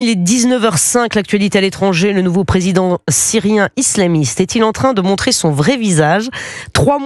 Il est 19h05, l'actualité à l'étranger. Le nouveau président syrien islamiste est-il en train de montrer son vrai visage ? 3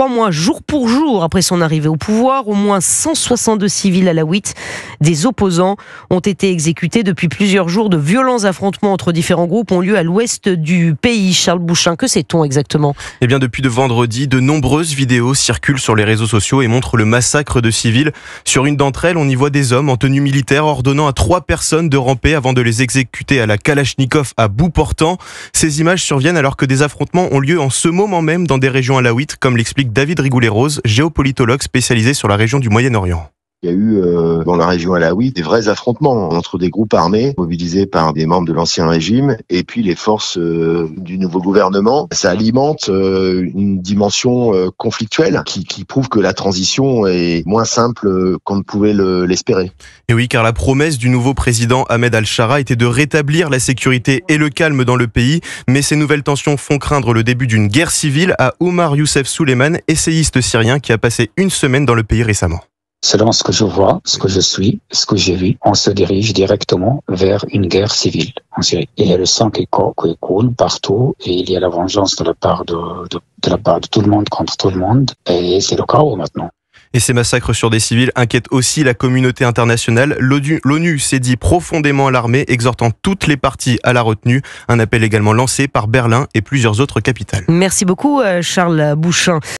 mois, jour pour jour, après son arrivée au pouvoir, au moins 162 civils alaouites, des opposants, ont été exécutés depuis plusieurs jours. De violents affrontements entre différents groupes ont lieu à l'ouest du pays. Charles Bouchin, que sait-on exactement ? Eh bien, depuis vendredi, de nombreuses vidéos circulent sur les réseaux sociaux et montrent le massacre de civils. Sur une d'entre elles, on y voit des hommes en tenue militaire ordonnant à 3 personnes de ramper avant de les exécuter à la Kalachnikov à bout portant. Ces images surviennent alors que des affrontements ont lieu en ce moment même dans des régions alaouites, comme l'explique David Rigoulet-Rose, géopolitologue spécialisé sur la région du Moyen-Orient. Il y a eu dans la région alaouite des vrais affrontements entre des groupes armés mobilisés par des membres de l'ancien régime et puis les forces du nouveau gouvernement. Ça alimente une dimension conflictuelle qui prouve que la transition est moins simple qu'on ne pouvait l'espérer. Et oui, car la promesse du nouveau président Ahmed al-Shara était de rétablir la sécurité et le calme dans le pays. Mais ces nouvelles tensions font craindre le début d'une guerre civile à Omar Youssef Souleiman, essayiste syrien qui a passé une semaine dans le pays récemment. Selon ce que je vois, ce que je suis, ce que j'ai vu, on se dirige directement vers une guerre civile en Syrie. Il y a le sang qui coule partout et il y a la vengeance de la part de tout le monde contre tout le monde et c'est le chaos maintenant. Et ces massacres sur des civils inquiètent aussi la communauté internationale. L'ONU s'est dit profondément alarmée, exhortant toutes les parties à la retenue. Un appel également lancé par Berlin et plusieurs autres capitales. Merci beaucoup Charles Bouchin.